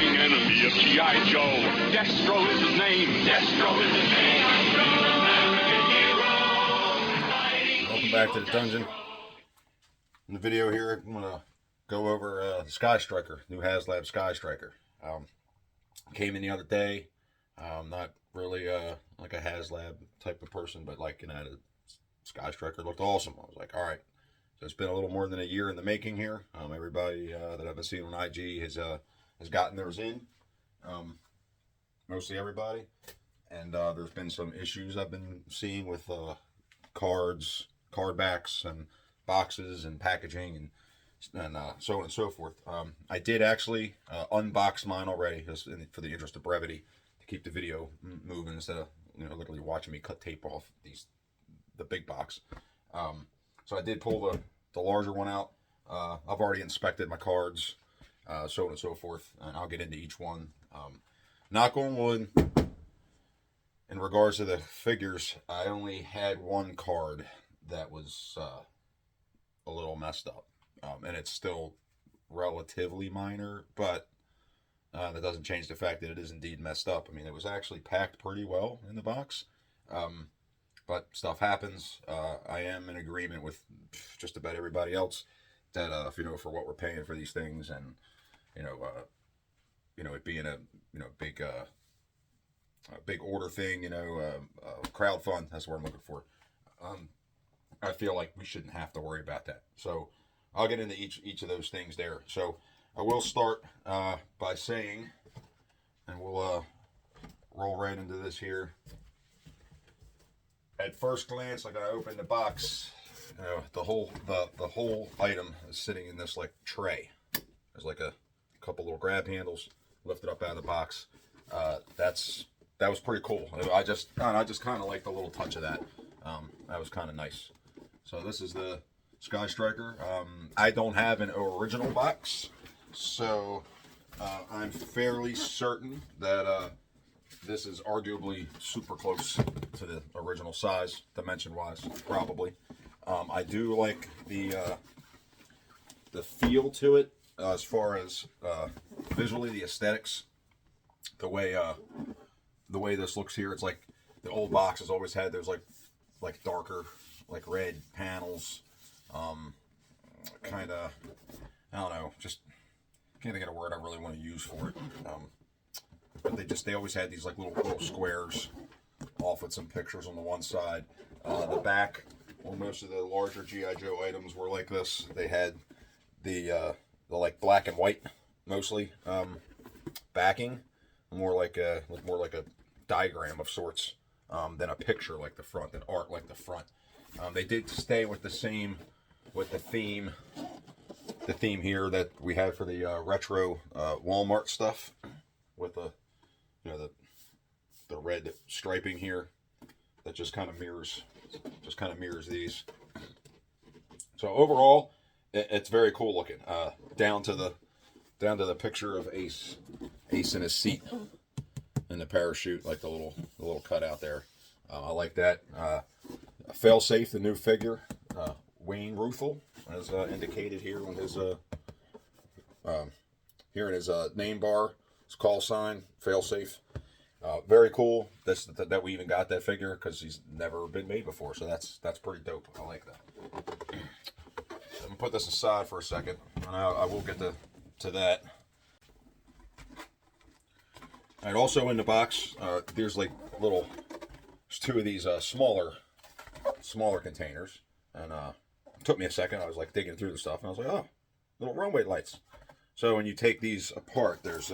dying enemy of G.I. Joe. Destro is his name. Destro is his name. Welcome back to the dungeon. In the video here, I'm going to go over the Sky Striker, new HasLab Sky Striker. Came in the other day. Not really like a HasLab type of person, but like, you know, the Sky Striker looked awesome. I was like, all right. So it's been a little more than a year in the making here. Everybody that I've been seeing on IG has gotten theirs in. Mostly everybody. And there's been some issues I've been seeing with cards, card backs, and boxes, and packaging, and so on and so forth. I did actually unbox mine already, just for the interest of brevity, to keep the video moving instead of, you know, literally watching me cut tape off the big box. So I did pull the larger one out. I've already inspected my cards, so on and so forth, and I'll get into each one. Knock on wood, in regards to the figures, I only had one card that was a little messed up. And it's still relatively minor, but that doesn't change the fact that it is indeed messed up. I mean, it was actually packed pretty well in the box, but stuff happens. I am in agreement with just about everybody else that if you know, for what we're paying for these things, and you know, it being a big order thing, crowd fund. That's what I'm looking for. I feel like we shouldn't have to worry about that. So I'll get into each of those things there. So I will start by saying, and we'll roll right into this here. At first glance, like, I opened the box, the whole item is sitting in this like tray. There's like a couple little grab handles lifted up out of the box. That was pretty cool. I just kind of like the little touch of that. That was kind of nice. So this is the Sky Striker. I don't have an original box, so I'm fairly certain that this is arguably super close to the original size, dimension-wise, probably. I do like the feel to it, as far as visually, the aesthetics, the way this looks here. It's like the old boxes always had those like darker, like red panels. Kind of, I don't know, just can't think of a word I really want to use for it. But they always had these like little squares off with some pictures on the one side. The back, well, most of the larger G.I. Joe items were like this. They had the like black and white mostly backing, more like a diagram of sorts than a picture like the front, than art like the front. They did stay with the theme here that we had for the retro Walmart stuff, with the red striping here that just kind of mirrors these. So overall, it's very cool looking. Down to the picture of Ace in his seat and the parachute, like the little cutout there. I like that. Failsafe, the new figure, Wayne Ruthel, as indicated here on his name bar, his call sign, Failsafe. Very cool that we even got that figure, because he's never been made before, so that's pretty dope. I like that. I'm gonna put this aside for a second, and I will get to that. All right, also in the box, there's two of these smaller containers, and it took me a second. I was like digging through the stuff, and I was like, oh, little runway lights. So when you take these apart, there's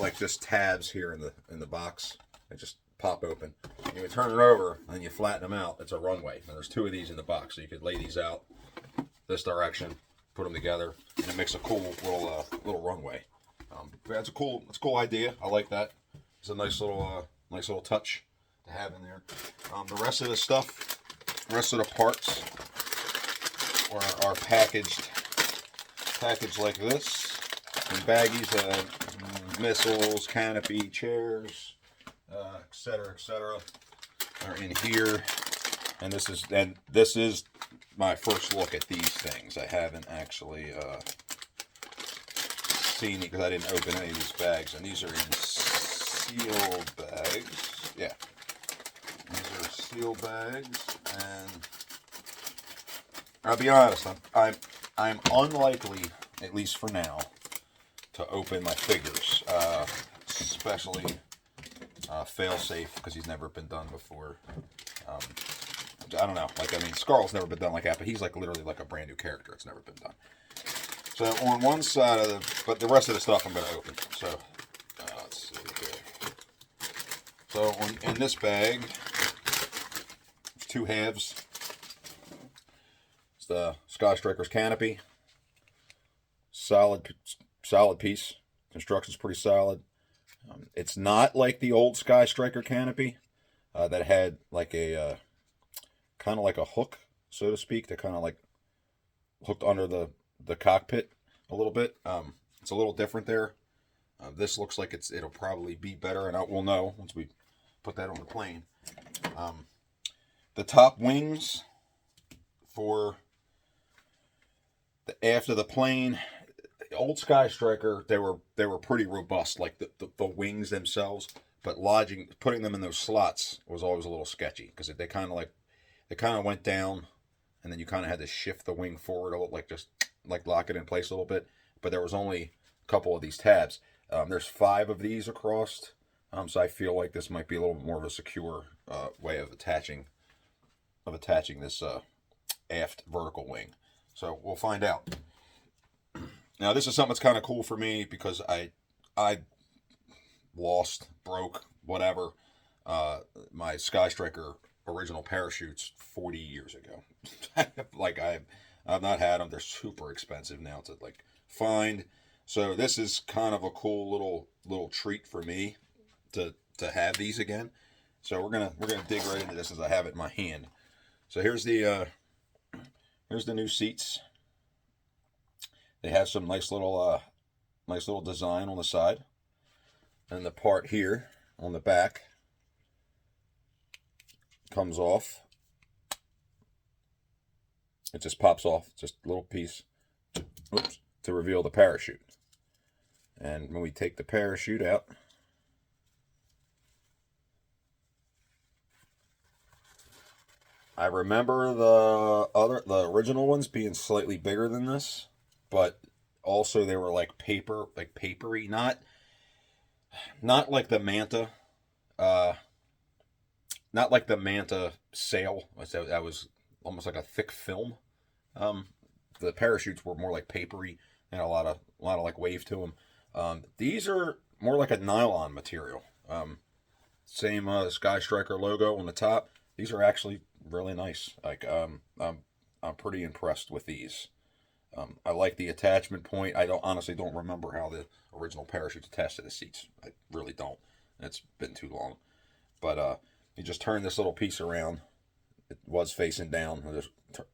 like this tabs here in the box. They just pop open. And you turn it over and you flatten them out. It's a runway. And there's two of these in the box, so you could lay these out this direction, put them together, and it makes a cool little runway. That's a cool idea. I like that. It's a nice little touch to have in there. The rest of the stuff, the rest of the parts are packaged like this in baggies. Missiles, canopy, chairs, etc., are in here. And this is my first look at these things. I haven't actually seen because I didn't open any of these bags, and these are in sealed bags. Yeah, these are sealed bags, and I'll be honest, I'm unlikely, at least for now, to open my figures, especially fail-safe, because he's never been done before. I don't know, like, I mean, Scarlet's never been done like that, but he's like literally like a brand new character. It's never been done. So on one side of the, but the rest of the stuff I'm going to open. So let's see here. So in this bag, there's two halves. It's the Sky Striker's canopy. Solid piece. Construction's pretty solid. It's not like the old Sky Striker canopy that had like a kind of like a hook, so to speak, that kind of like hooked under the cockpit a little bit. It's a little different there. This looks like it'll probably be better, and we'll know once we put that on the plane. The top wings for the aft of the plane, the old Sky Striker, they were pretty robust, like the wings themselves. But putting them in those slots was always a little sketchy because they kind of went down, and then you kind of had to shift the wing forward a little, like just like lock it in place a little bit. But there was only a couple of these tabs. There's 5 of these across, so I feel like this might be a little bit more of a secure way of attaching this aft vertical wing. So we'll find out. Now this is something that's kind of cool for me because I lost, broke, whatever, my Sky Striker original parachutes 40 years ago. Like I've not had them. They're super expensive now to like find. So this is kind of a cool little treat for me to have these again. So we're gonna dig right into this as I have it in my hand. So here's the new seats. They have some nice little design on the side, and the part here on the back comes off. It just pops off, just a little piece, to reveal the parachute. And when we take the parachute out, I remember the original ones being slightly bigger than this, but also they were like papery, not like the Manta, not like the Manta sail. That was almost like a thick film. The parachutes were more like papery and a lot of like wave to them. These are more like a nylon material. Same Sky Striker logo on the top. These are actually really nice. Like I'm pretty impressed with these. I like the attachment point. I honestly don't remember how the original parachutes attached to the seats. I really don't. It's been too long. But you just turn this little piece around. It was facing down.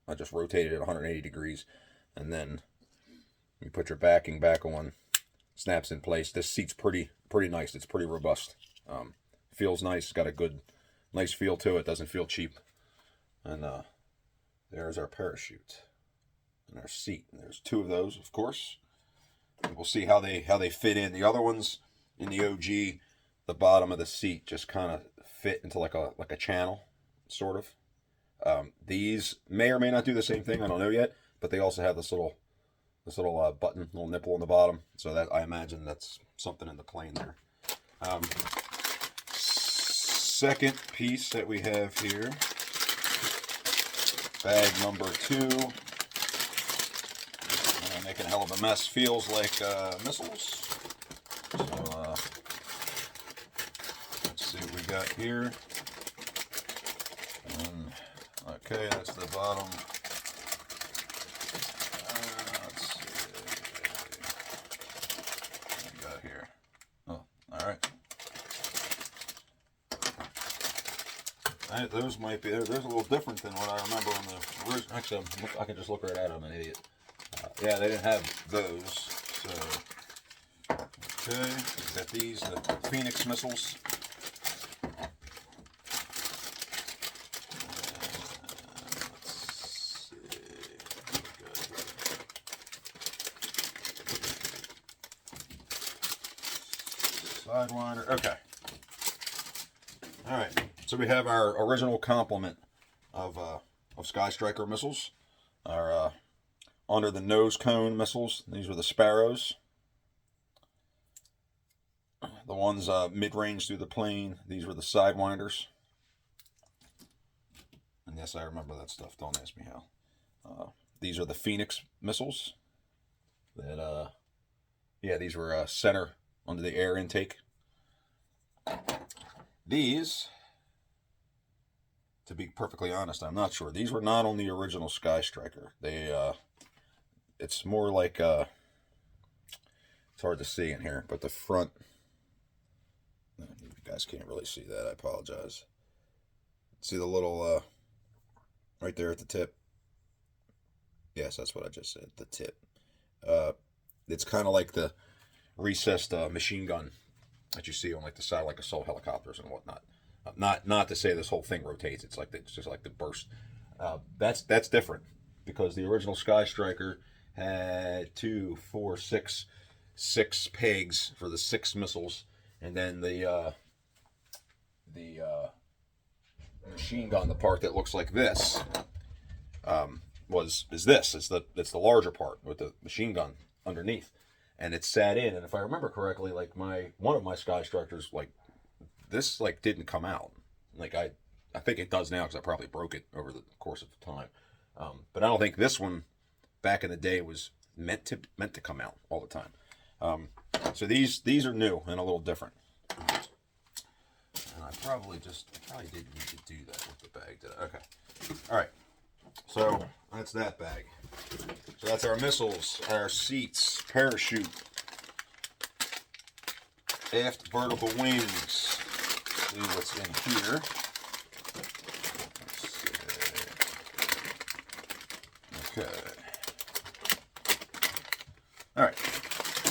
I just rotated it 180 degrees, and then you put your backing back on. Snaps in place. This seat's pretty nice. It's pretty robust. Feels nice. It's got a good, nice feel to it. Doesn't feel cheap. And there's our parachute and our seat. And there's 2 of those, of course. And we'll see how they fit in. The other ones in the OG, the bottom of the seat just kind of fit into like a channel, sort of. These may or may not do the same thing. I don't know yet. But they also have this little button, little nipple on the bottom. So that I imagine that's something in the plane there. Second piece that we have here, bag number 2. Making a hell of a mess. Feels like missiles. So let's see what we got here. Okay, that's the bottom. Let's see what we got here. Oh, all right. Those might be. There's a little different than what I remember on the original. Actually, I can just look right at them. I'm an idiot. Yeah, they didn't have those. So, okay, we got these, the Phoenix missiles. Sidewinder. Okay. All right. So we have our original complement of Sky Striker missiles. Our under the nose cone missiles. These were the Sparrows. The ones mid-range through the plane. These were the Sidewinders. And yes, I remember that stuff. Don't ask me how. These are the Phoenix missiles. That yeah, these were center under the air intake. These, to be perfectly honest, I'm not sure. These were not on the original Sky Striker. They, it's more like, it's hard to see in here, but the front, you guys can't really see that. I apologize. See the little, right there at the tip? Yes, that's what I just said, the tip. It's kind of like the recessed machine gun that you see on like the side, like assault helicopters and whatnot. Not to say this whole thing rotates. It's just like the burst. That's different because the original Sky Striker had 2, 4, 6 pegs for the 6 missiles, and then the machine gun, the part that looks like this, is this. It's the larger part with the machine gun underneath, and it sat in. And if I remember correctly, like one of my Sky Strikers, like this, like didn't come out. Like I think it does now because I probably broke it over the course of time. But I don't think this one back in the day was meant to come out all the time. So these are new and a little different. And I probably didn't need to do that with the bag, did I? Okay. All right. So that's that bag. So that's our missiles, our seats, parachute, aft vertical wings. See what's in here. Okay. All right.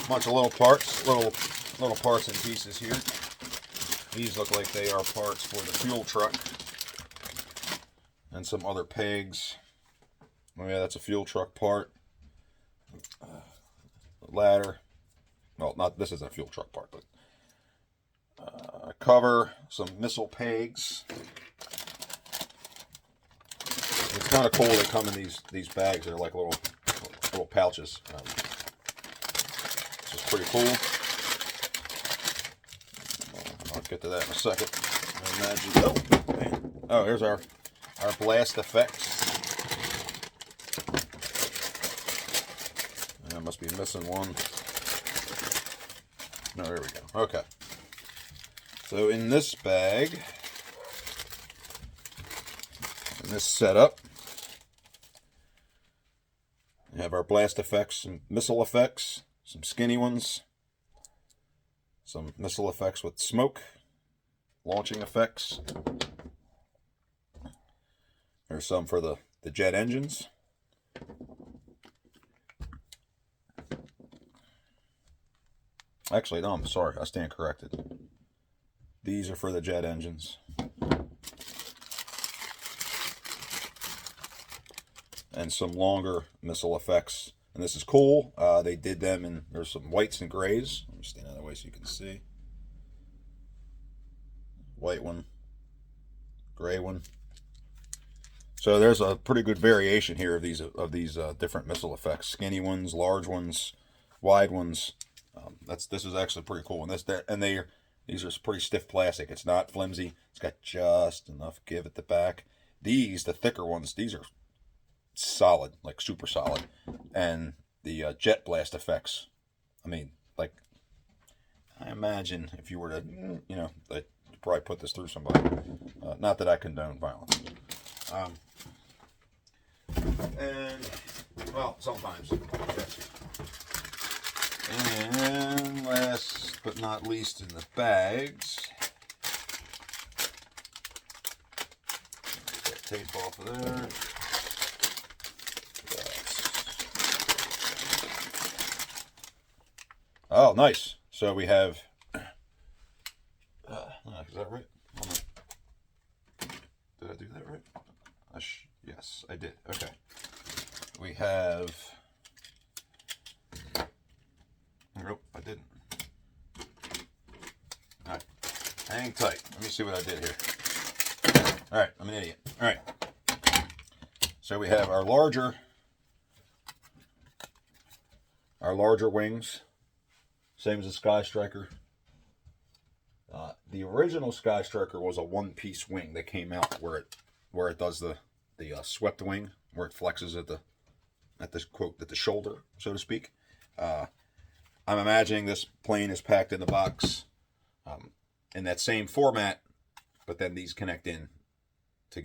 Bunch of little parts, little parts and pieces here. These look like they are parts for the fuel truck, and some other pegs. Oh yeah, that's a fuel truck part. Ladder. Well, this isn't a fuel truck part, but cover, some missile pegs. It's kind of cool. They come in these bags. They're like little pouches. This is pretty cool. I'll get to that in a second. Oh, here's our blast effects. I must be missing one. No, there we go. Okay. So in this bag, in this setup, we have our blast effects, some missile effects, some skinny ones, some missile effects with smoke, launching effects. There's some for the jet engines. Actually, no, I'm sorry. I stand corrected. These are for the jet engines. And some longer missile effects. And this is cool. They did them in, there's some whites and grays. Let me stand out of the way so you can see. White one. Gray one. So there's a pretty good variation here of these different missile effects. Skinny ones, large ones, wide ones. This is actually pretty cool. And these are pretty stiff plastic. It's not flimsy. It's got just enough give at the back. The thicker ones, these are solid, like super solid. And the jet blast effects, I mean, like, I imagine if you were to, you'd probably put this through somebody. Not that I condone violence. And, well, sometimes, yes. And last but not least in the bags, get that tape off of there. Oh, nice. So we have, is that right? Did I do that right? Yes, I did. Okay. We have, nope, I didn't. Hang tight. Let me see what I did here. All right, I'm an idiot. All right. So we have our larger wings, same as the Sky Striker. The original Sky Striker was a one-piece wing that came out where it does the swept wing, where it flexes at the shoulder, so to speak. I'm imagining this plane is packed in the box in that same format, but then these connect in to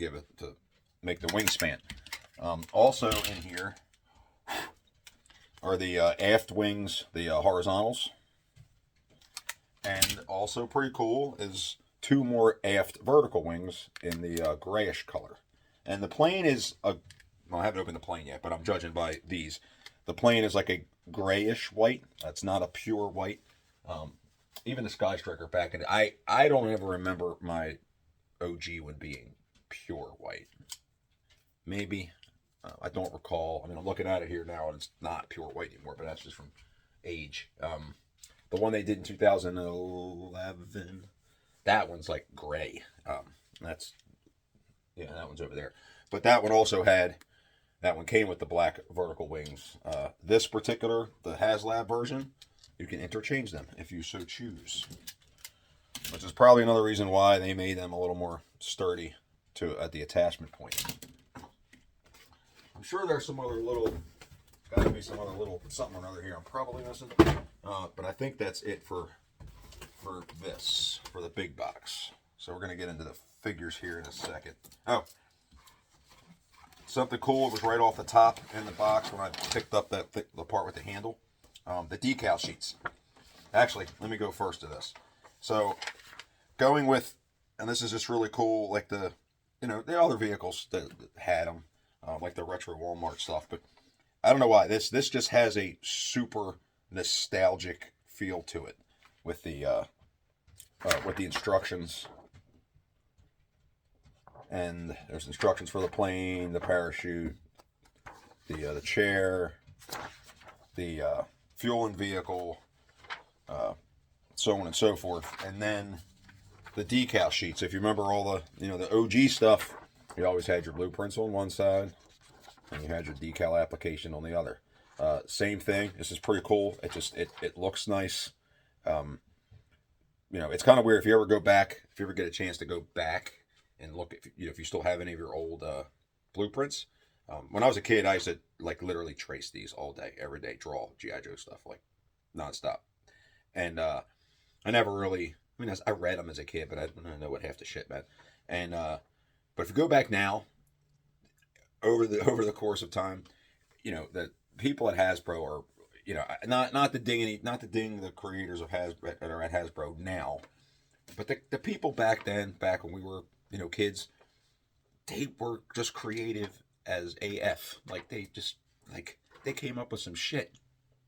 make the wingspan. Also in here are the aft wings, the horizontals. And also pretty cool is 2 more aft vertical wings in the grayish color. And the plane is well, I haven't opened the plane yet, but I'm judging by these. The plane is like a grayish white. That's not a pure white. Even the Sky Striker back in I don't ever remember my OG one being pure white. Maybe. I don't recall. I mean, I'm looking at it here now, and it's not pure white anymore, but that's just from age. The one they did in 2011, that one's like gray. That one's over there. But that one came with the black vertical wings. This particular, the HasLab version, you can interchange them if you so choose. Which is probably another reason why they made them a little more sturdy at the attachment point. I'm sure there's some other little, gotta be some other little something or other here I'm probably missing. But I think that's it for the big box. So we're gonna get into the figures here in a second. Oh, something cool was right off the top in the box when I picked up the part with the handle. The decal sheets. Actually, let me go first to this. So, going with, and this is just really cool, like the other vehicles that had them, like the retro Walmart stuff, but I don't know why. This just has a super nostalgic feel to it with the instructions. And there's instructions for the plane, the parachute, the chair, the fuel and vehicle, so on and so forth. And then the decal sheets. If you remember all the OG stuff, you always had your blueprints on one side, and you had your decal application on the other. Same thing. This is pretty cool. It looks nice. It's kind of weird if you ever get a chance to go back and look at, if you still have any of your old blueprints. When I was a kid, I used to literally trace these all day, every day, draw G.I. Joe stuff nonstop. And I never really, I read them as a kid, but I didn't know what half the shit meant. And but if you go back now, over the course of time, the people at Hasbro are, not to ding the creators of Hasbro that are at Hasbro now, but the people back when we were kids, they were just creative as AF. They came up with some shit,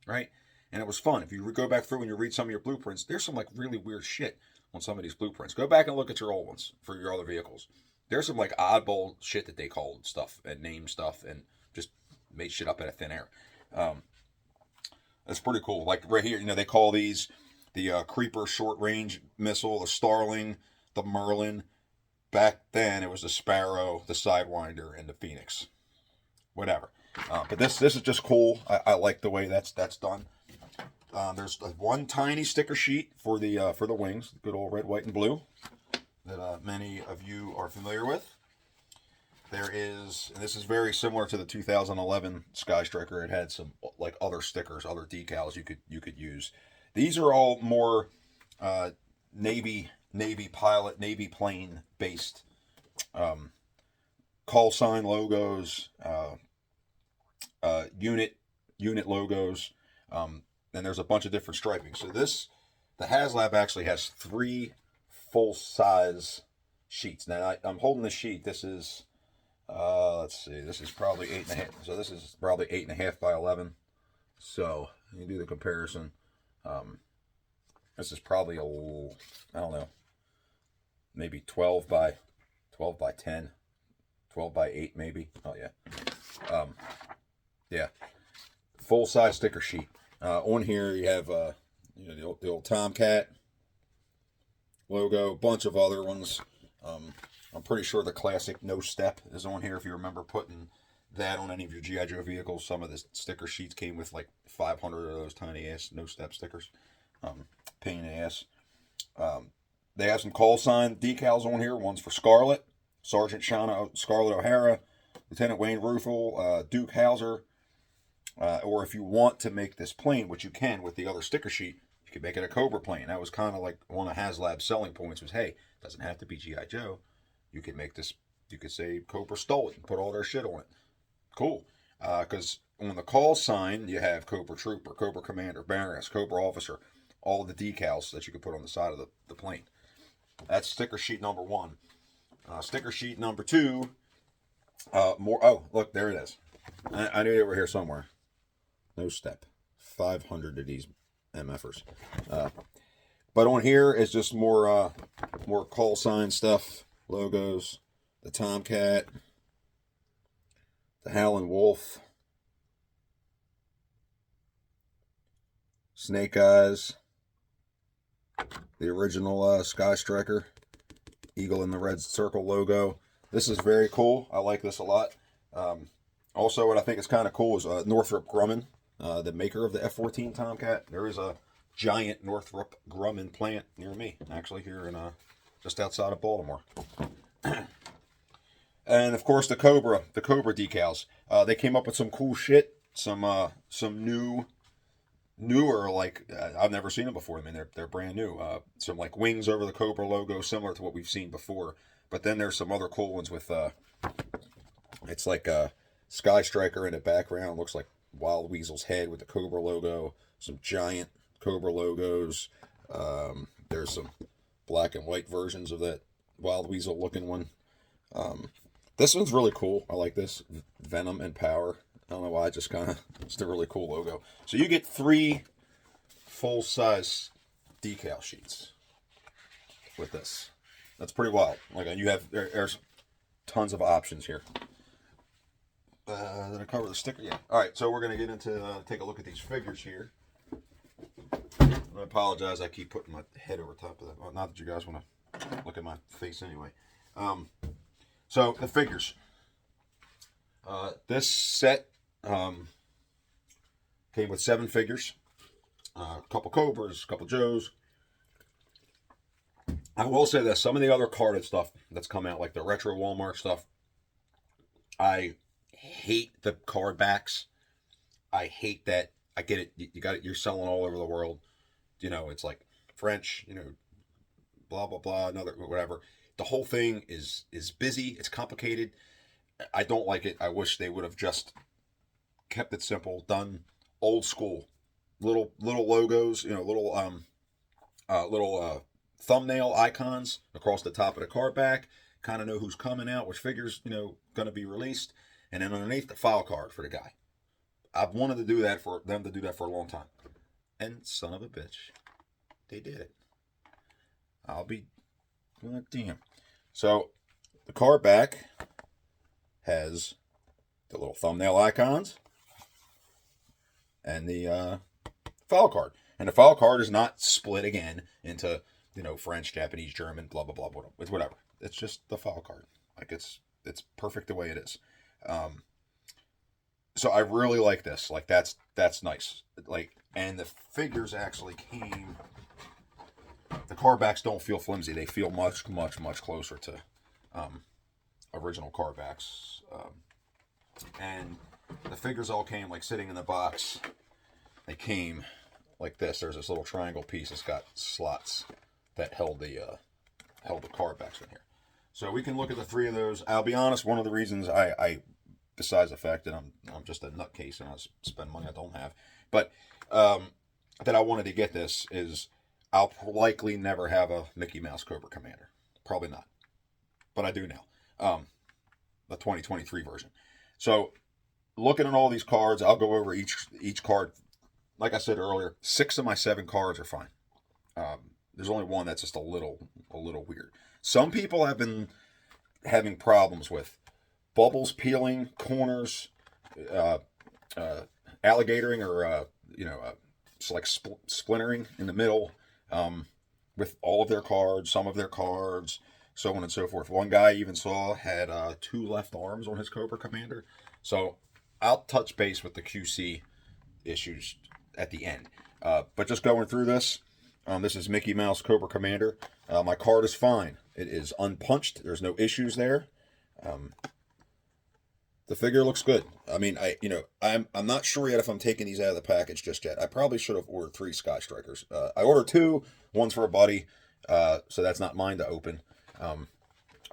right? And it was fun. If you go back through and you read some of your blueprints, there's some really weird shit on some of these blueprints. Go back and look at your old ones for your other vehicles. There's some oddball shit that they called stuff and named stuff and just made shit up out of thin air. That's pretty cool. Like right here, they call these the Creeper short range missile, the Starling, the Merlin. Back then, it was the Sparrow, the Sidewinder, and the Phoenix. Whatever. But this is just cool. I like the way that's done. There's one tiny sticker sheet for the wings, good old red, white, and blue, that many of you are familiar with. There is, and this is very similar to the 2011 Sky Striker. It had some other stickers, other decals you could use. These are all more Navy pilot, Navy plane based call sign logos, unit logos, and there's a bunch of different striping. So the HasLab actually has 3 full size sheets. Now I'm holding the sheet. This is let's see, this is probably 8.5. So this is probably 8.5 by 11. So you do the comparison. This is probably I don't know, maybe 12 by 10, 12 by 8 maybe. Oh yeah. Yeah. Full size sticker sheet. On here you have the old Tomcat, logo, a bunch of other ones. I'm pretty sure the classic no step is on here. If you remember putting that on any of your GI Joe vehicles, some of the sticker sheets came with like 500 of those tiny ass no step stickers. Pain in the ass. They have some call sign decals on here. One's for Scarlet, Sergeant Shauna Scarlett O'Hara, Lieutenant Wayne Ruffle, Duke Hauser. Or if you want to make this plane, which you can with the other sticker sheet, you could make it a Cobra plane. That was kind of like one of HasLab's selling points was, hey, it doesn't have to be G.I. Joe. You could make this, you could say Cobra stole it and put all their shit on it. Cool. Because on the call sign, you have Cobra Trooper, Cobra Commander, Baroness, Cobra Officer, all of the decals that you could put on the side of the plane. That's sticker sheet number 1. Sticker sheet number 2, more, oh, look, there it is. I knew they were here somewhere. No step. 500 of these MFers. But on here is just more call sign stuff, logos, the Tomcat, the Howlin' Wolf, Snake Eyes, the original Sky Striker, Eagle in the red circle logo. This is very cool. I like this a lot. Also, what I think is kind of cool is Northrop Grumman, the maker of the F-14 Tomcat. There is a giant Northrop Grumman plant near me, actually here in just outside of Baltimore. And of course, the Cobra decals. They came up with some cool shit, some newer, like I've never seen them before. I mean, they're brand new. Some like wings over the Cobra logo, similar to what we've seen before. But then there's some other cool ones with it's like a Sky Striker in the background. Looks like Wild Weasel's head with the Cobra logo. Some giant Cobra logos. There's some black and white versions of that Wild Weasel looking one. This one's really cool. I like this. Venom and Power. I don't know why, just kind of, it's a really cool logo. So you get 3 full-size decal sheets with this. That's pretty wild. Like, and you have, there's tons of options here. Did I cover the sticker? Yeah. All right, so we're going to get into, take a look at these figures here. I apologize, I keep putting my head over top of that. Well, not that you guys want to look at my face anyway. So, the figures. This set came with 7 figures. A couple Cobras, a couple Joes. I will say that some of the other carded stuff that's come out, like the retro Walmart stuff, I hate the card backs. I hate that. I get it. You got it. You're selling all over the world. You know, it's like French. You know, blah blah blah. Another whatever. The whole thing is busy. It's complicated. I don't like it. I wish they would have just kept it simple, done old school, little logos. You know, little thumbnail icons across the top of the card back. Kind of know who's coming out, which figures going to be released, and then underneath the file card for the guy. I've wanted to do that for them to do that for a long time, and son of a bitch, they did it. I'll be damn. So the card back has the little thumbnail icons and the file card, and the file card is not split again into French, Japanese, German, blah blah blah. It's whatever. It's just the file card. Like it's perfect the way it is. So I really like this. Like that's nice. Like, and the figures actually came. The card backs don't feel flimsy. They feel much closer to original card backs. And the figures all came like sitting in the box. They came like this. There's this little triangle piece that's got slots that held the card backs in here. So we can look at the 3 of those. I'll be honest. One of the reasons I besides the fact that I'm just a nutcase and I spend money I don't have, but that I wanted to get this is I'll likely never have a Mickey Mouse Cobra Commander. Probably not, but I do now. The 2023 version. So looking at all these cards, I'll go over each card. Like I said earlier, 6 of my 7 cards are fine. There's only one that's just a little weird. Some people have been having problems with bubbles peeling, corners, alligatoring, or it's like splintering in the middle. with all of their cards, some of their cards, so on and so forth. One guy I even saw had 2 left arms on his Cobra Commander. So I'll touch base with the QC issues at the end. But just going through this, this is Mickey Mouse Cobra Commander. My card is fine. It is unpunched. There's no issues there. The figure looks good. I mean, I'm not sure yet if I'm taking these out of the package just yet. I probably should have ordered 3 Sky Strikers. I ordered 2. One's for a buddy, so that's not mine to open. I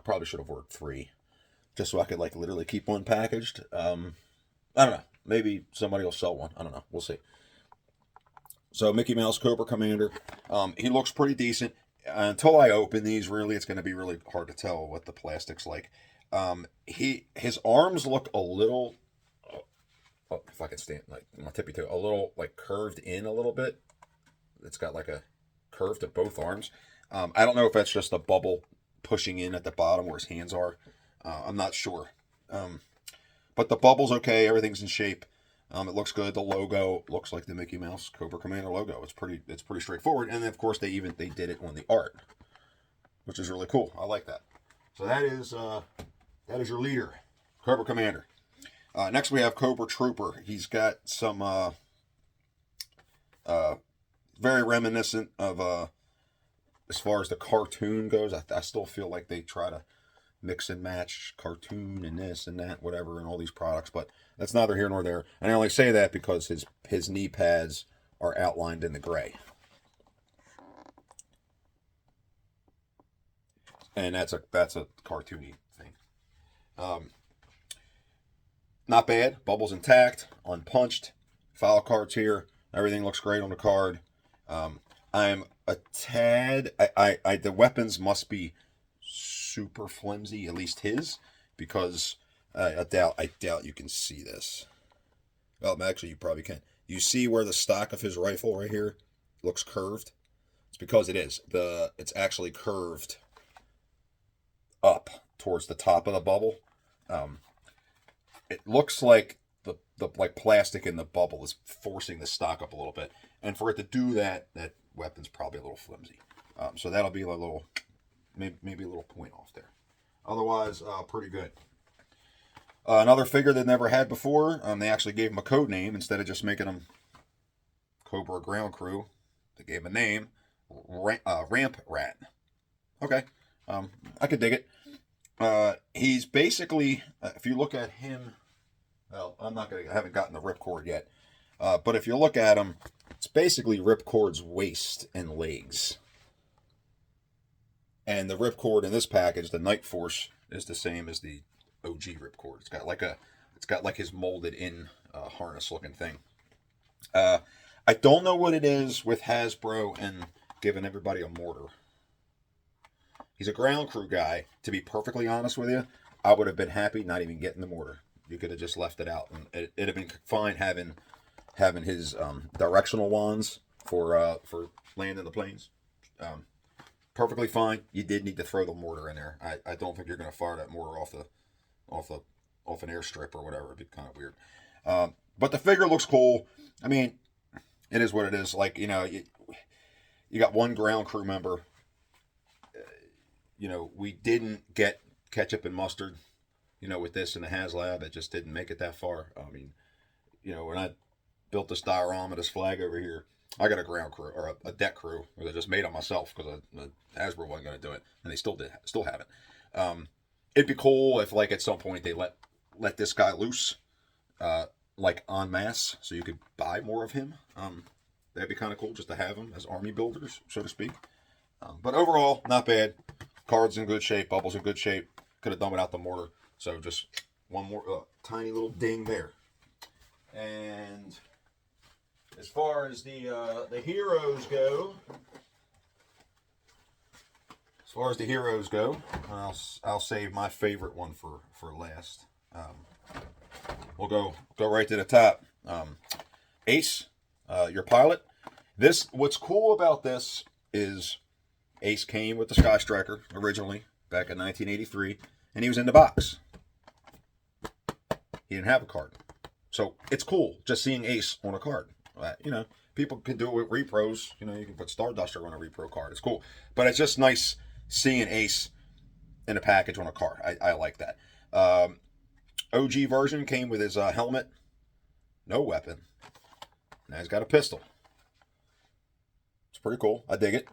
probably should have ordered 3, just so I could like literally keep one packaged. I don't know. Maybe somebody will sell one. I don't know. We'll see. So Mickey Mouse Cobra Commander. He looks pretty decent. Until I open these, really, it's going to be really hard to tell what the plastic's like. His arms look a little, if I can stand, like, my tippy toe, a little, like, curved in a little bit. It's got, like, a curve to both arms. I don't know if that's just a bubble pushing in at the bottom where his hands are. I'm not sure. But the bubble's okay. Everything's in shape. It looks good. The logo looks like the Mickey Mouse Cobra Commander logo. It's pretty straightforward. And of course, they did it on the art, which is really cool. I like that. So that is your leader, Cobra Commander. Next we have Cobra Trooper. He's got some very reminiscent of as far as the cartoon goes. I still feel like they try to mix and match cartoon and this and that, whatever, and all these products, but that's neither here nor there. And I only say that because his knee pads are outlined in the gray. And that's a cartoony thing. Not bad. Bubbles intact, unpunched. File cards here. Everything looks great on the card. I'm a tad. The weapons must be super flimsy, at least his, because I doubt you can see this. Well, actually, you probably can. You see where the stock of his rifle right here looks curved? It's because it is. It's actually curved up towards the top of the bubble. It looks like the like plastic in the bubble is forcing the stock up a little bit, and for it to do that, that weapon's probably a little flimsy. So that'll be a little, maybe a little point off there. Otherwise, pretty good. Another figure they never had before. They actually gave him a code name instead of just making him Cobra Ground Crew. They gave him a name, Ramp Rat. Okay, I could dig it. He's basically, if you look at him, well, I haven't gotten the ripcord yet, but if you look at him, it's basically Ripcord's waist and legs. And the ripcord in this package, the Night Force, is the same as the OG ripcord. It's got like his molded in harness looking thing. I don't know what it is with Hasbro and giving everybody a mortar. He's a ground crew guy. To be perfectly honest with you, I would have been happy not even getting the mortar. You could have just left it out, and it'd have been fine having his directional wands for landing the planes. Perfectly fine. You did need to throw the mortar in there. I don't think you're going to fire that mortar off an airstrip or whatever. It'd be kind of weird. But the figure looks cool. I mean, it is what it is. Like, you got one ground crew member. We didn't get ketchup and mustard, with this in the HasLab. It just didn't make it that far. I mean, when I built this diorama, this flag over here, I got a ground crew, or a deck crew, that I just made it myself because Hasbro wasn't going to do it, and they still haven't. It'd be cool if, like, at some point they let this guy loose, like en masse, so you could buy more of him. That'd be kind of cool just to have him as army builders, so to speak. But overall, not bad. Cards in good shape, bubbles in good shape. Could have done without the mortar. So just one more tiny little ding there. And as far as the heroes go, I'll save my favorite one for last. We'll go right to the top. Ace, your pilot. What's cool about this is Ace came with the Sky Striker originally back in 1983, and he was in the box. He didn't have a card, so it's cool just seeing Ace on a card. People can do it with repros. You know, you can put Starduster on a repro card. It's cool, but it's just nice seeing Ace in a package on a card. I like that. OG version came with his helmet, no weapon. Now he's got a pistol. It's pretty cool. I dig it.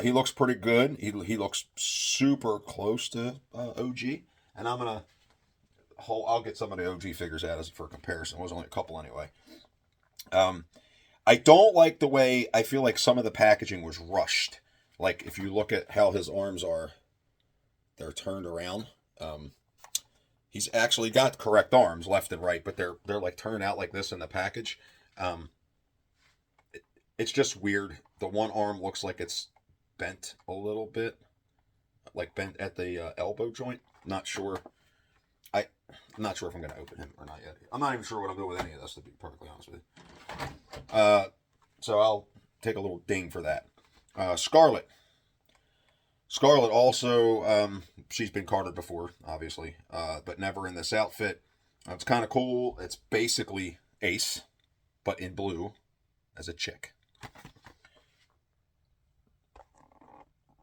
He looks pretty good. He looks super close to OG, and I'll get some of the OG figures out as for comparison. It was only a couple anyway. I don't like the way I feel like some of the packaging was rushed. Like if you look at how his arms are, they're turned around. He's actually got correct arms, left and right, but they're like turned out like this in the package. It's just weird. The one arm looks like it's bent a little bit, like bent at the elbow joint. Not sure. I'm not sure if I'm going to open him or not yet. I'm not even sure what I'm doing with any of this, to be perfectly honest with you. So I'll take a little ding for that. Scarlet. Scarlet also, she's been carded before, obviously, but never in this outfit. It's kind of cool. It's basically Ace, but in blue as a chick.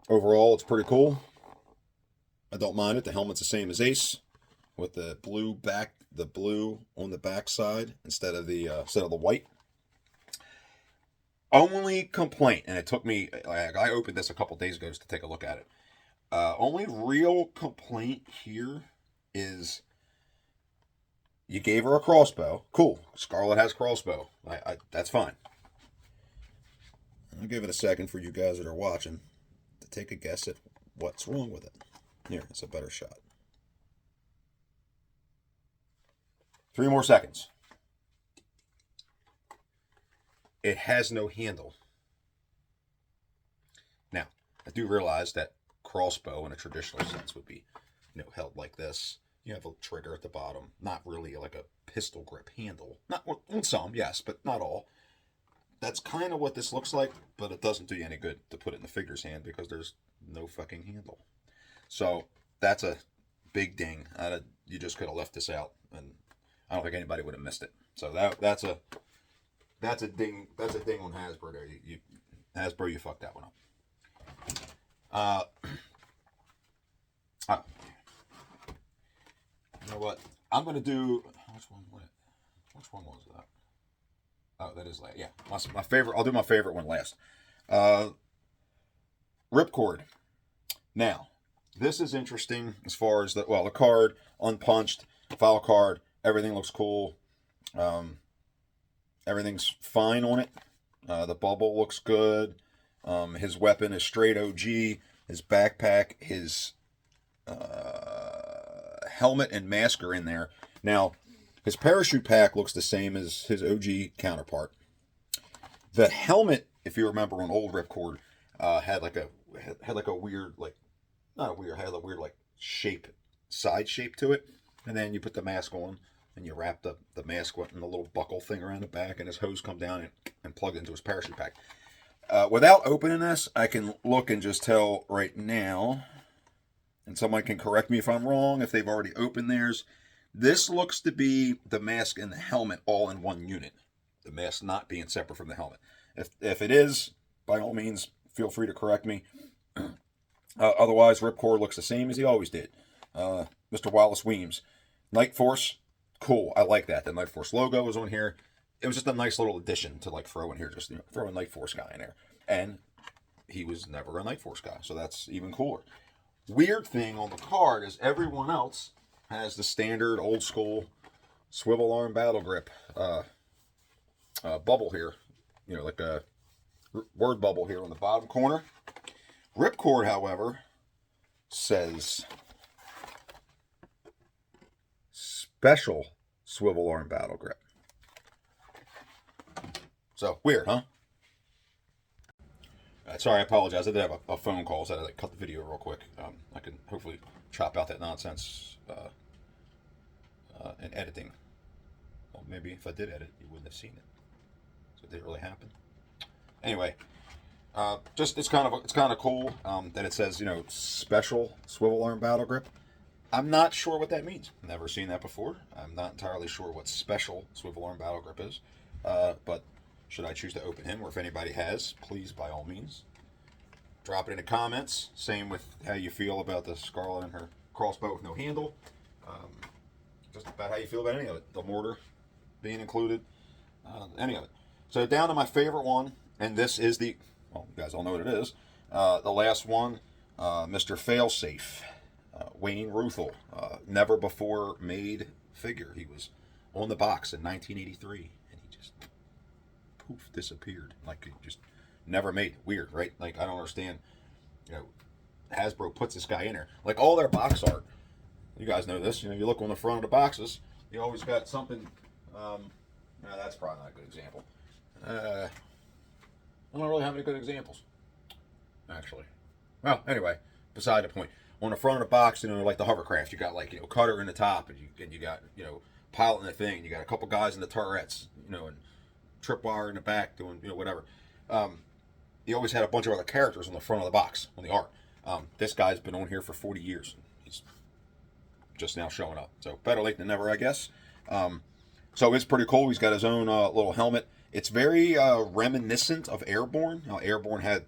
Overall, it's pretty cool. I don't mind it. The helmet's the same as Ace, with the blue on the back side instead of the white. Only complaint, and it took me, I opened this a couple days ago just to take a look at it. Only real complaint here is you gave her a crossbow. Cool. Scarlet has crossbow. That's fine. I'll give it a second for you guys that are watching to take a guess at what's wrong with it. Here, it's a better shot. 3 more seconds. It has no handle. Now, I do realize that crossbow in a traditional sense would be, held like this. You have a trigger at the bottom. Not really like a pistol grip handle. Not on some, yes, but not all. That's kind of what this looks like, but it doesn't do you any good to put it in the figure's hand because there's no fucking handle. So that's a big ding. You just could have left this out, and I don't think anybody would have missed it. So that's a ding. That's a ding on Hasbro there. Hasbro, you fucked that one up. You know what? I'm gonna do. Which one was that? Oh, that is last. Yeah, my favorite. I'll do my favorite one last. Ripcord. Now, this is interesting as far as the card, unpunched, file card, everything looks cool. Everything's fine on it. The bubble looks good. His weapon is straight OG. His backpack, his helmet and mask are in there. Now, his parachute pack looks the same as his OG counterpart. The helmet, if you remember on old Ripcord, had a weird, had a weird shape, side shape to it. And then you put the mask on and you wrap the mask in a little buckle thing around the back, and his hose come down and plug it into his parachute pack. Without opening this, I can look and just tell right now, and someone can correct me if I'm wrong, if they've already opened theirs. This looks to be the mask and the helmet all in one unit. The mask not being separate from the helmet. If it is, by all means, feel free to correct me. Otherwise, Ripcord looks the same as he always did. Mr. Wallace Weems. Night Force, cool. I like that. The Night Force logo was on here. It was just a nice little addition to throw in here. Just throw a Night Force guy in there. And he was never a Night Force guy, so that's even cooler. Weird thing on the card is everyone else has the standard old school swivel arm battle grip bubble here. Like a word bubble here on the bottom corner. Ripcord, however, says special swivel arm battle grip. So, weird, huh? Sorry, I apologize. I did have a phone call, so I had to cut the video real quick. I can hopefully chop out that nonsense in editing. Well, maybe if I did edit, you wouldn't have seen it. So did it really happen? Anyway, it's kind of cool that it says special swivel arm battle grip. I'm not sure what that means. Never seen that before. I'm not entirely sure what special swivel arm battle grip is, but should I choose to open him, or if anybody has, please, by all means, drop it in the comments. Same with how you feel about the Scarlet and her crossbow with no handle. Just about how you feel about any of it. The mortar being included, any of it. So down to my favorite one, and this is the, well, you guys all know what it is. The last one, Mr. Failsafe, Wayne Ruthel, never before made figure. He was on the box in 1983, and he just poof disappeared, like he just never made it. Weird, right? Like, I don't understand. You know, Hasbro puts this guy in there, like all their box art. You guys know this. You know, you look on the front of the boxes, you always got something. No, that's probably not a good example. I don't really have any good examples, actually. Well, anyway, beside the point. On the front of the box, you know, like the hovercraft, you got, like, you know, cutter in the top, and you got, you know, pilot in the thing, and you got a couple guys in the turrets, you know, and tripwire in the back doing, you know, whatever. You always had a bunch of other characters on the front of the box on the art. This guy's been on here for 40 years. He's just now showing up. So better late than never, I guess. So it's pretty cool. He's got his own little helmet. It's very reminiscent of Airborne. Now, Airborne had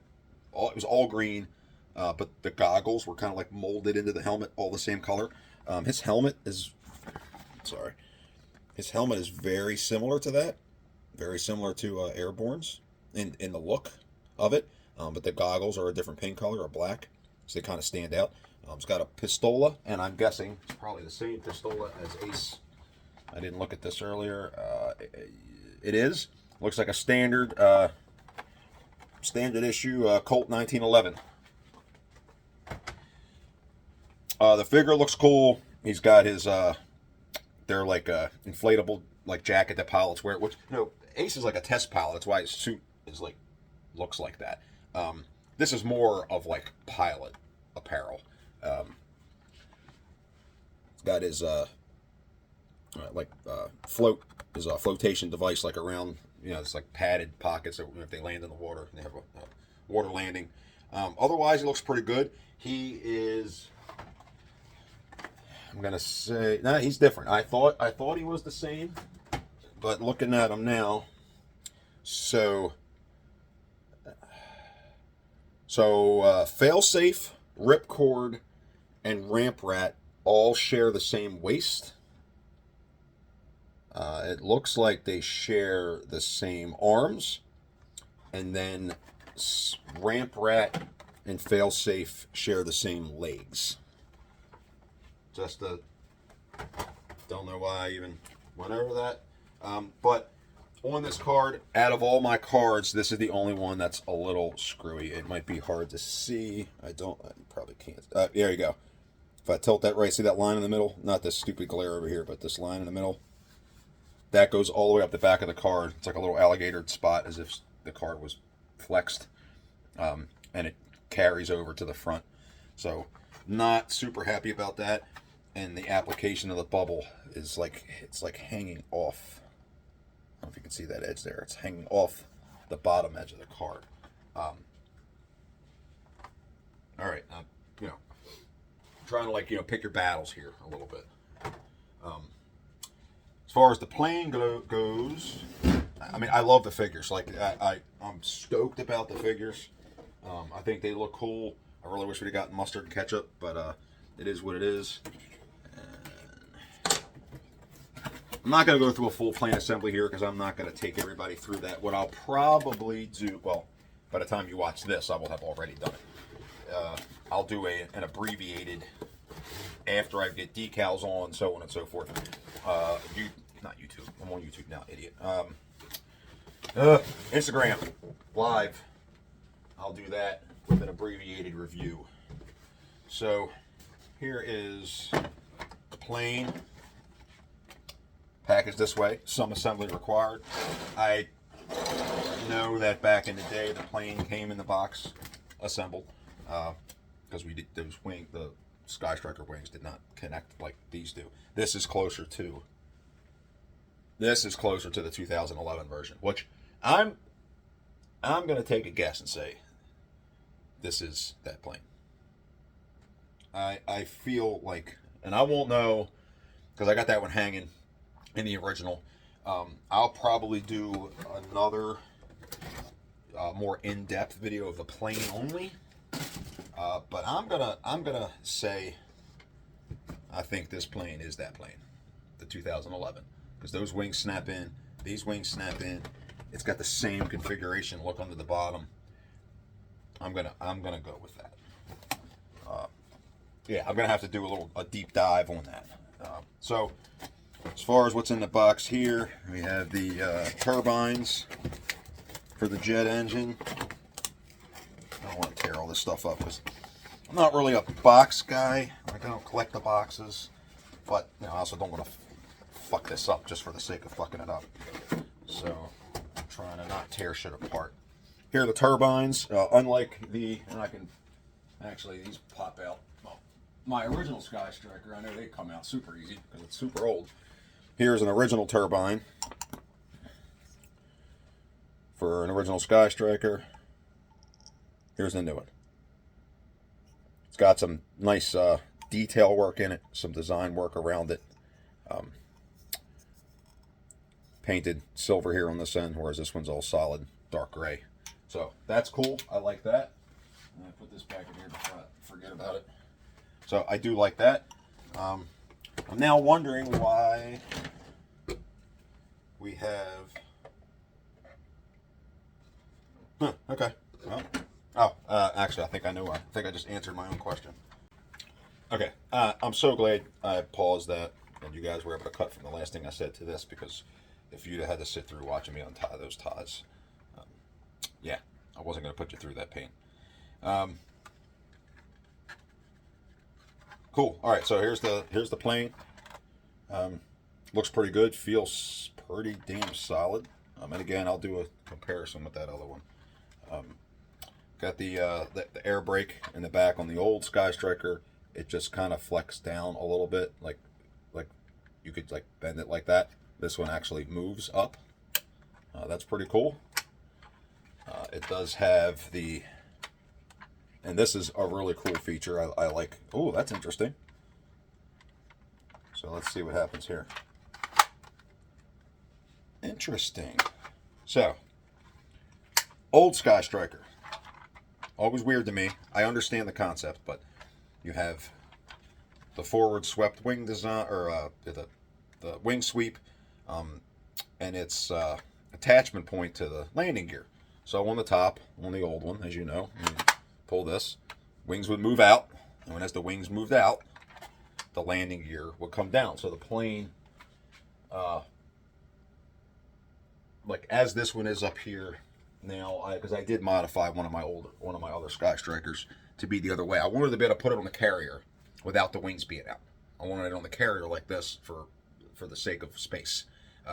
it was all green, but the goggles were kind of like molded into the helmet, all the same color. His helmet is very similar to that, very similar to Airborne's in the look of it. But the goggles are a different paint color, or black, so they kind of stand out. It's got a pistola, and I'm guessing it's probably the same pistola as Ace. I didn't look at this earlier. It is. Looks like a standard issue Colt 1911. The figure looks cool. He's got his they're like inflatable like jacket that pilots wear. Which, you know, Ace is like a test pilot. That's why his suit is like looks like that. This is more of like pilot apparel. He's got his his flotation device, like around, you know, it's like padded pockets that, if they land in the water, they have a water landing. Otherwise, he looks pretty good. He is, I'm gonna say, nah, he's different. I thought he was the same, but looking at him now, so Failsafe, Ripcord, and Ramp Rat all share the same waist. It looks like they share the same arms, and then Ramp Rat and Failsafe share the same legs. Just don't know why I even went over that. But on this card, out of all my cards, this is the only one that's a little screwy. It might be hard to see. I probably can't. There you go. If I tilt that right, see that line in the middle? Not this stupid glare over here, but this line in the middle. That goes all the way up the back of the card. It's like a little alligator spot, as if the card was flexed. And it carries over to the front. So, not super happy about that. And the application of the bubble is like, it's like hanging off. I don't know if you can see that edge there. It's hanging off the bottom edge of the card. All right, you know, trying to, like, you know, pick your battles here a little bit. As far as the plane goes, I mean, I love the figures. Like, I'm stoked about the figures. I think they look cool. I really wish we'd have gotten mustard and ketchup, but it is what it is. I'm not going to go through a full plane assembly here because I'm not going to take everybody through that. What I'll probably do, well, by the time you watch this, I will have already done it. I'll do an abbreviated after I get decals on, so on and so forth. Not YouTube. I'm on YouTube now, idiot. Instagram Live. I'll do that with an abbreviated review. So here is the plane. Packaged this way, some assembly required. I know that back in the day the plane came in the box assembled because we did those the Sky Striker wings did not connect like these do. This is closer to the 2011 version, which I'm gonna take a guess and say this is that plane. I feel like, and I won't know because I got that one hanging in the original. I'll probably do another more in-depth video of the plane only. But I'm gonna say I think this plane is that plane, the 2011, because those wings snap in, these wings snap in. It's got the same configuration. Look under the bottom. I'm gonna go with that. Yeah, I'm gonna have to do a deep dive on that. So as far as what's in the box here, we have the turbines for the jet engine. I don't want to tear all this stuff up because I'm not really a box guy. Like, I don't collect the boxes, but I also don't want to fuck this up just for the sake of fucking it up. So I'm trying to not tear shit apart. Here are the turbines. Unlike the, and I can actually, these pop out. Well, my original Sky Striker, I know they come out super easy because it's super old. Here's an original turbine for an original Sky Striker. Here's the new one. It's got some nice detail work in it, some design work around it. Painted silver here on this end, whereas this one's all solid dark gray. So that's cool. I like that. And I put this back in here before I forget about it. So I do like that. I'm now wondering why we have... okay. Well, actually, I think I know. I think I just answered my own question. Okay. I'm so glad I paused that and you guys were able to cut from the last thing I said to this, because if you'd have had to sit through watching me untie those ties, yeah, I wasn't going to put you through that pain. Cool. All right, so here's the plane. Looks pretty good. Feels pretty damn solid. And again, I'll do a comparison with that other one. Got the air brake in the back on the old Sky Striker. It just kind of flexed down a little bit, like you could like bend it like that. This one actually moves up. That's pretty cool. It does have the, and this is a really cool feature. I like. Oh, that's interesting. So let's see what happens here. Interesting. So, old Sky Striker. Always weird to me. I understand the concept, but you have the forward swept wing design, or the wing sweep, and its attachment point to the landing gear. So on the top, on the old one, as you know, you pull this, wings would move out, and as the wings moved out, the landing gear would come down. So the plane, like as this one is up here now, because I did modify one of my other Sky Strikers to be the other way. I wanted to be able to put it on the carrier without the wings being out. I wanted it on the carrier like this for the sake of space.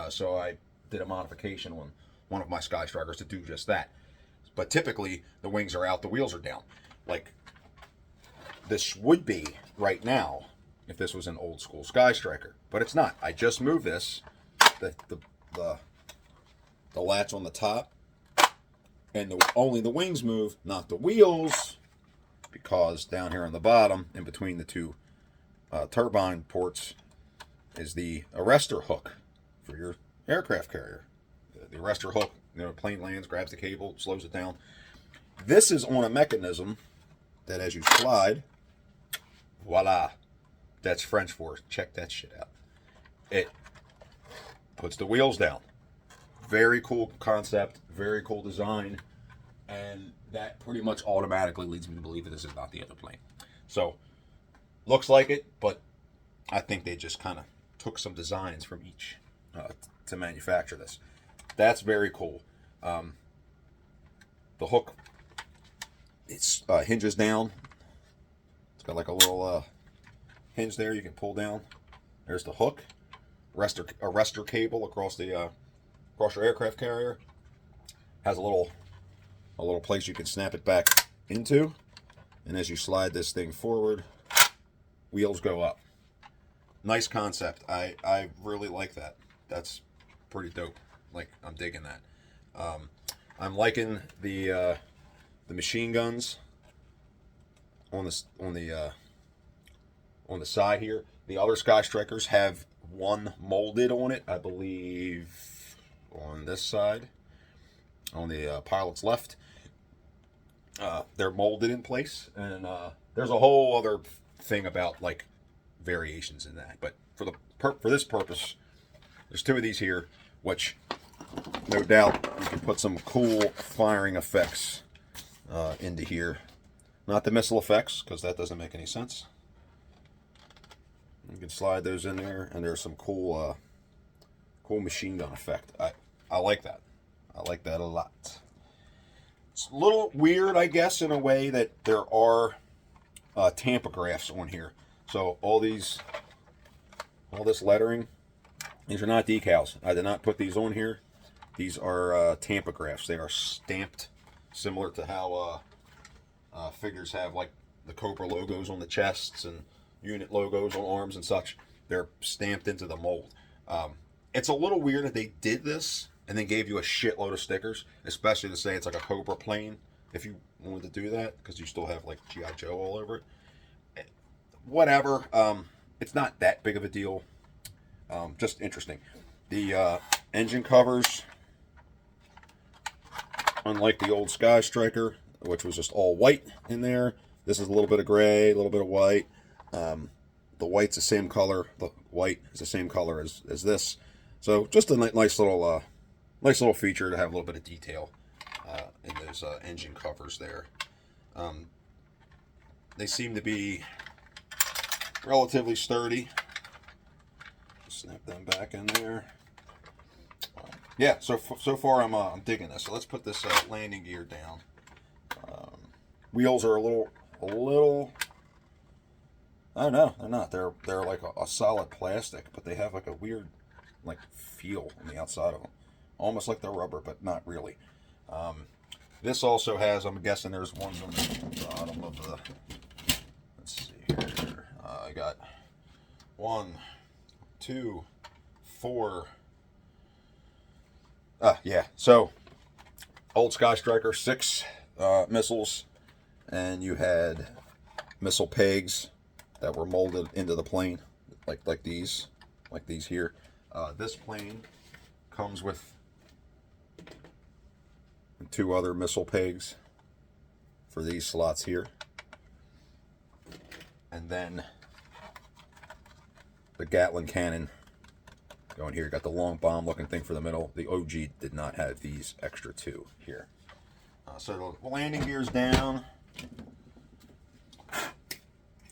So I did a modification on one of my Sky Strikers to do just that. But typically, the wings are out, the wheels are down. Like this would be right now if this was an old school Sky Striker. But it's not. I just moved this, the latch on the top, and only the wings move, not the wheels, because down here on the bottom, in between the two turbine ports, is the arrestor hook for your aircraft carrier. The arrestor hook, plane lands, grabs the cable, slows it down. This is on a mechanism that as you slide, voila, that's French for check that shit out. It puts the wheels down. Very cool concept, very cool design, and that pretty much automatically leads me to believe that this is not the other plane. So, looks like it, but I think they just kind of took some designs from each to manufacture this. That's very cool. The hook, it hinges down. It's got like a little hinge there you can pull down. There's the hook, arrestor cable across the across your aircraft carrier. Has a little place you can snap it back into, and as you slide this thing forward, wheels go up. Nice concept. I really like that. That's pretty dope. Like, I'm digging that. I'm liking the machine guns on the side here. The other Sky Strikers have one molded on it, I believe, on this side, on the pilot's left. They're molded in place, and there's a whole other thing about like variations in that. But for this purpose, there's two of these here, which no doubt you can put some cool firing effects into here. Not the missile effects, because that doesn't make any sense. You can slide those in there, and there's some cool machine gun effect. I like that. I like that a lot. It's a little weird, I guess, in a way that there are tampagraphs on here. So all this lettering, these are not decals. I did not put these on here. These are tampagraphs. They are stamped, similar to how figures have like the Cobra logos on the chests and unit logos on arms and such. They're stamped into the mold. It's a little weird that they did this and then gave you a shitload of stickers, especially to say it's like a Cobra plane, if you wanted to do that, because you still have like G.I. Joe all over it. Whatever. It's not that big of a deal. Just interesting. The engine covers, unlike the old Sky Striker, which was just all white in there, this is a little bit of gray, a little bit of white. The white's the same color. The white is the same color as this. So just a nice little feature to have a little bit of detail in those engine covers there. They seem to be relatively sturdy. Snap them back in there. Yeah, so far I'm digging this. So let's put this landing gear down. Wheels are a little. I don't know. They're not. They're like a solid plastic, but they have like a weird like feel on the outside of them, almost like they're rubber, but not really. This also has. I'm guessing there's ones on the bottom of the. Let's see here. I got 1, 2, 4. Yeah. So old Sky Striker 6 missiles, and you had missile pegs that were molded into the plane, like these here. This plane comes with 2 other missile pegs for these slots here, and then the Gatling cannon going here. Got the long bomb looking thing for the middle. The OG did not have these extra 2 here. So the landing gear's down.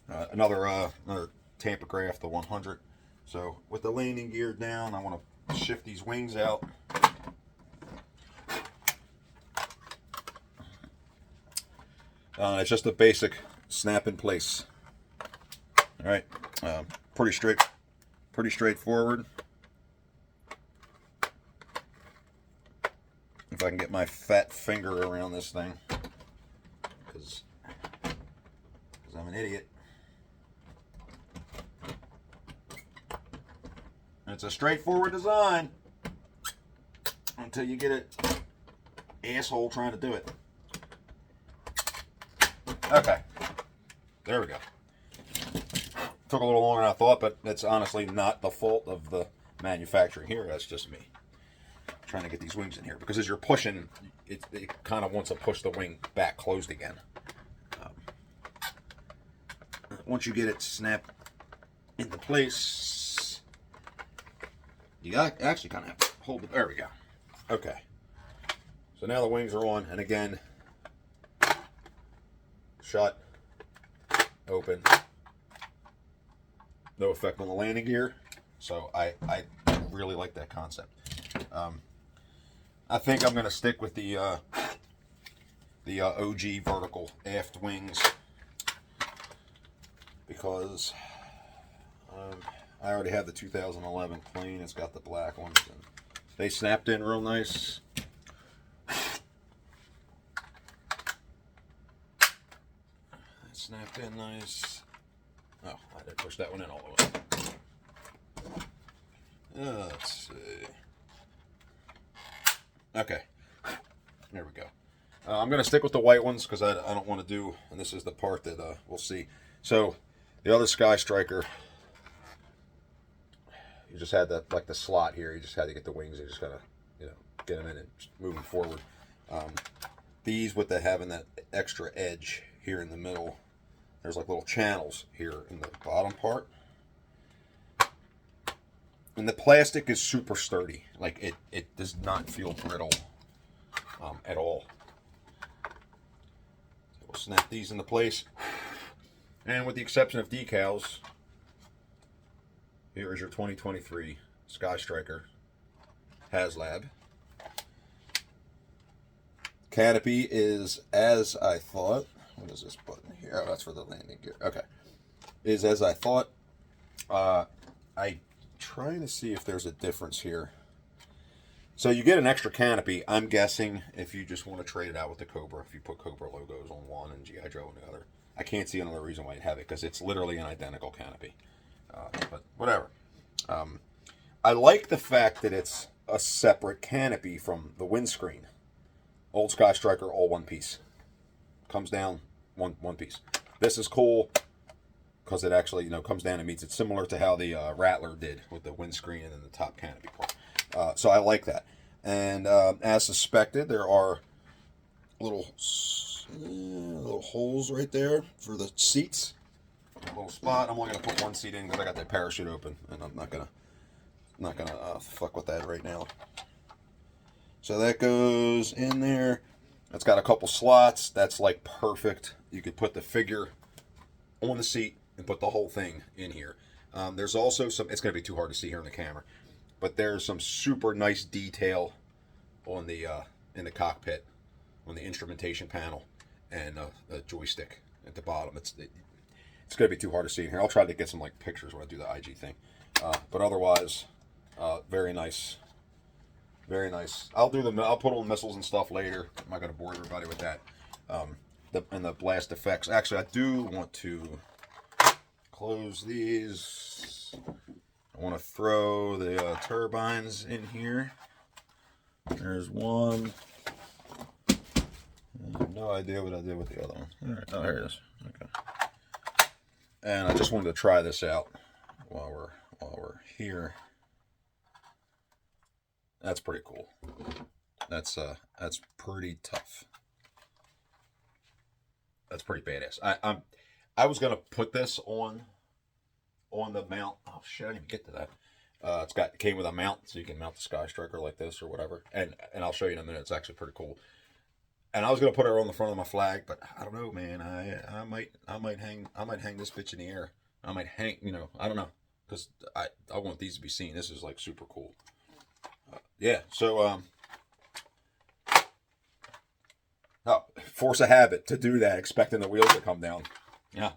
Another tampograph, the 100. So with the landing gear down, I want to shift these wings out. It's just a basic snap in place. All right, pretty straightforward. If I can get my fat finger around this thing, because I'm an idiot. It's a straightforward design until you get it asshole trying to do it. Okay, there we go. Took a little longer than I thought, but that's honestly not the fault of the manufacturing here. That's just me trying to get these wings in here, because as you're pushing, it kind of wants to push the wing back closed again. Once you get it snapped into place, you actually kind of have to hold it. There we go. Okay. So now the wings are on, and again, shut, open. No effect on the landing gear. So I really like that concept. I think I'm going to stick with the OG vertical aft wings, because I already have the 2011 plane. It's got the black ones, and they snapped in real nice. Snapped in nice. Oh, I did push that one in all the way. Let's see. Okay, there we go. I'm going to stick with the white ones because I don't want to do, and this is the part that we'll see. So the other Sky Striker, You just had the slot here. You just had to get the wings. You just gotta, get them in and move them forward. These with having that extra edge here in the middle, there's like little channels here in the bottom part. And the plastic is super sturdy. Like it does not feel brittle at all. So we'll snap these into place. And with the exception of decals, here is your 2023 Sky Striker HasLab. Canopy is as I thought. What is this button here? Oh, that's for the landing gear. Okay. Is as I thought. I trying to see if there's a difference here. So you get an extra canopy, I'm guessing, if you just want to trade it out with the Cobra. If you put Cobra logos on one and G.I. Joe on the other. I can't see another reason why you'd have it, because it's literally an identical canopy. But whatever. I like the fact that it's a separate canopy from the windscreen. Old Sky Striker, all one piece. Comes down, one piece. This is cool because it actually, comes down and meets it, similar to how the Rattler did with the windscreen and then the top canopy part. So I like that. And as suspected, there are little holes right there for the seats. A little spot. I'm only gonna put one seat in because I got that parachute open, and I'm not gonna fuck with that right now. So that goes in there. It's got a couple slots. That's like perfect. You could put the figure on the seat and put the whole thing in here. There's also some. It's gonna be too hard to see here in the camera, but there's some super nice detail on the in the cockpit, on the instrumentation panel, and a joystick at the bottom. It's going to be too hard to see in here. I'll try to get some like pictures when I do the IG thing. But otherwise, very nice. Very nice. I'll put on missiles and stuff later. I'm not going to bore everybody with that. And the blast effects. Actually, I do want to close these. I want to throw the turbines in here. There's one. I have no idea what I did with the other one. All right. Oh, here it is. Okay. And I just wanted to try this out while we're here. That's pretty cool. That's pretty tough. That's pretty badass. I was gonna put this on the mount. Oh shit! I didn't even get to that. It came with a mount, so you can mount the Sky Striker like this or whatever. And I'll show you in a minute. It's actually pretty cool. And I was gonna put it on the front of my flag, but I don't know, man. I might hang this bitch in the air. I might hang, I don't know, because I want these to be seen. This is like super cool. Yeah. So force a habit to do that, expecting the wheels to come down. Yeah,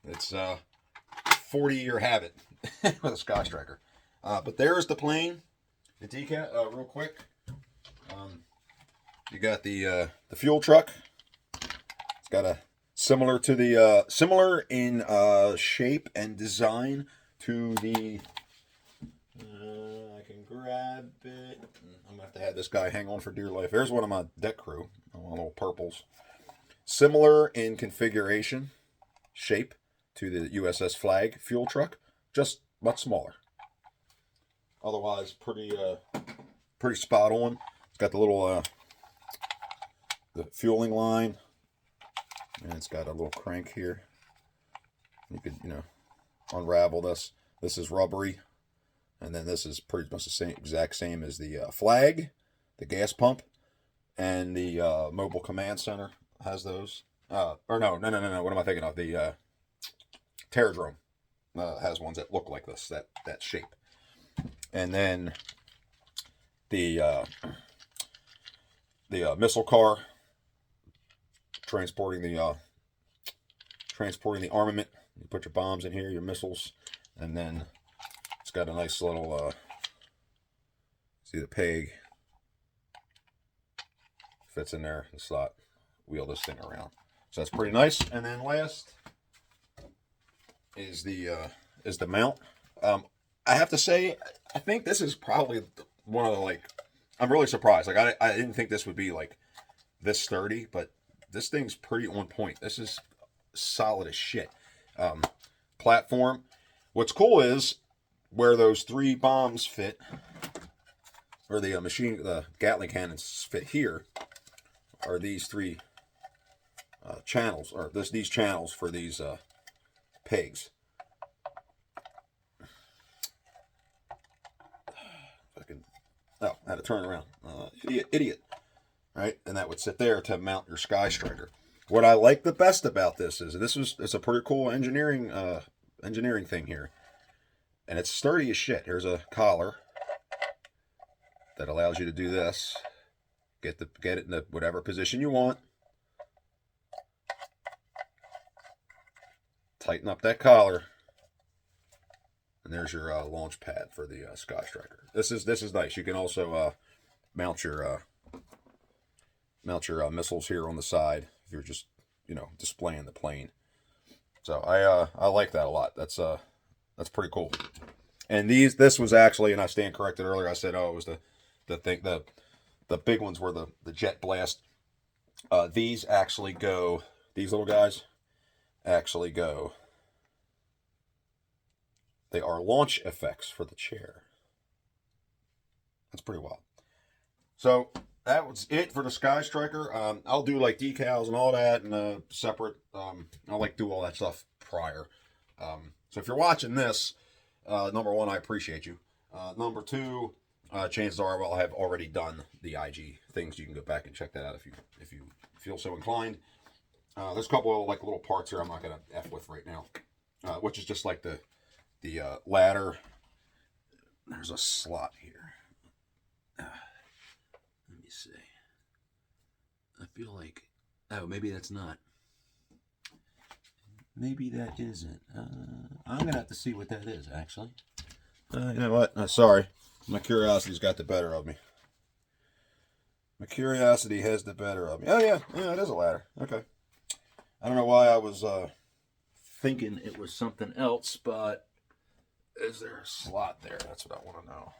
it's 40-year habit with a Sky Striker. But there's the plane, the decal. Real quick. You got the fuel truck. It's got a similar in shape and design to the. I can grab it. I'm gonna have to have this guy hang on for dear life. There's one of my deck crew, my little purples. Similar in configuration, shape to the USS Flag fuel truck, just much smaller. Otherwise, pretty spot on. It's got the little. The fueling line, and it's got a little crank here. You could, unravel this. This is rubbery, and then this is pretty much the exact same as the flag, the gas pump, and the mobile command center has those. No. What am I thinking of? The Terradrome has ones that look like this, that shape, and then the missile car. Transporting the armament. You put your bombs in here, your missiles, and then it's got a nice little see the peg fits in there, the slot. Wheel this thing around, so that's pretty nice. And then last is the mount. I have to say, I think this is probably one of the I'm really surprised. I didn't think this would be this sturdy, but this thing's pretty on point. This is solid as shit. Platform. What's cool is where those 3 bombs fit, or the the Gatling cannons fit here, are these 3 channels, or these channels for these pegs. Oh, I had to turn around. Idiot. Right? And that would sit there to mount your Sky Striker. What I like the best about this is it's a pretty cool engineering thing here. And it's sturdy as shit. Here's a collar that allows you to do this. Get it in whatever position you want. Tighten up that collar. And there's your launch pad for the Sky Striker. This is nice. You can also mount your missiles here on the side if you're just displaying the plane. So I like that a lot. That's pretty cool. And this was actually, and I stand corrected earlier. I said, oh, it was the big ones were the Jet Blast. These little guys actually go. They are launch effects for the chair. That's pretty wild. So that was it for the Sky Striker. I'll do like decals and all that and separate. I'll like do all that stuff prior. So if you're watching this, number 1, I appreciate you. Number 2, chances are I'll have already done the IG things. You can go back and check that out if you feel so inclined. There's a couple of like little parts here I'm not gonna F with right now, which is just like the ladder. There's a slot here. Let me see. I feel like, oh, maybe that's not. Maybe that isn't. I'm gonna have to see what that is actually. You know what? Sorry, my curiosity's got the better of me. My curiosity has the better of me. Oh yeah, it is a ladder. Okay. I don't know why I was thinking it was something else, but is there a slot there? That's what I want to know.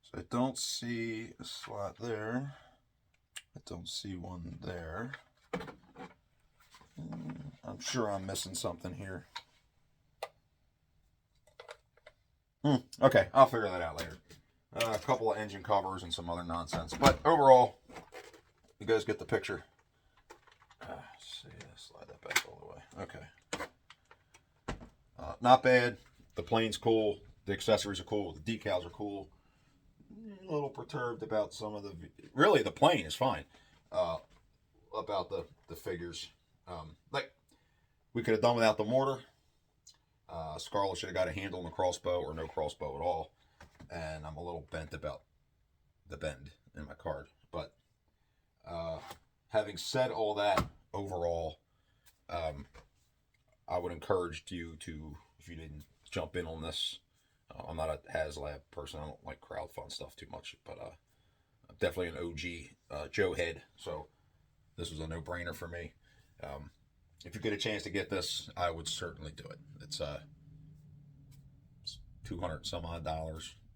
So I don't see a slot there. I don't see one there. I'm sure I'm missing something here. Okay, I'll figure that out later. A couple of engine covers and some other nonsense. But overall, you guys get the picture. See, slide that back all the way. Okay. Not bad. The plane's cool. The accessories are cool. The decals are cool. A little perturbed about some of the... Really, the plane is fine. About the figures. Like, we could have done without the mortar. Scarlett should have got a handle on the crossbow or no crossbow at all. And I'm a little bent about the bend in my card. But having said all that, overall, I would encourage you to, if you didn't jump in on this, I'm not a HasLab person. I don't like crowdfund stuff too much, but I'm definitely an OG Joe head. So this was a no-brainer for me. If you get a chance to get this, I would certainly do it. It's $200 some odd,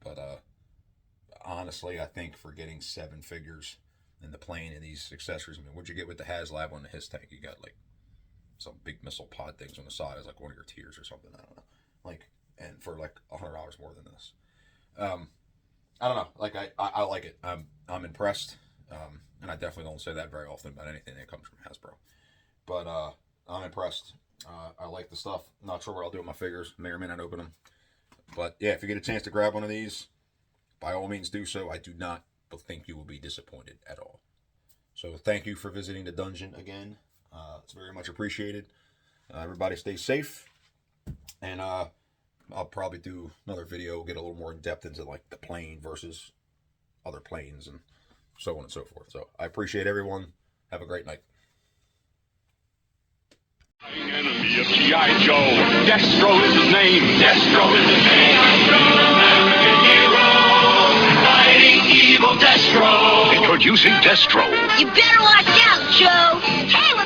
but honestly, I think for getting 7 figures in the plane and these accessories, I mean, what'd you get with the HasLab on the his tank? You got like some big missile pod things on the side as like one of your tiers or something. I don't know. Like, and for like $100 more than this. I don't know. Like I like it. I'm impressed. And I definitely don't say that very often about anything that comes from Hasbro. But I'm impressed. I like the stuff. Not sure what I'll do with my figures. May or may not open them. But yeah, if you get a chance to grab one of these, by all means do so. I do not think you will be disappointed at all. So thank you for visiting the dungeon again. It's very much appreciated. Everybody stay safe. And I'll probably do another video, get a little more in depth into like the plane versus other planes and so on and so forth. So I appreciate everyone. Have a great night. Enemy of G.I. Joe. Destro is his name. Destro is his name. American hero. Fighting evil Destro. Introducing Destro. You better watch out, Joe. Hey,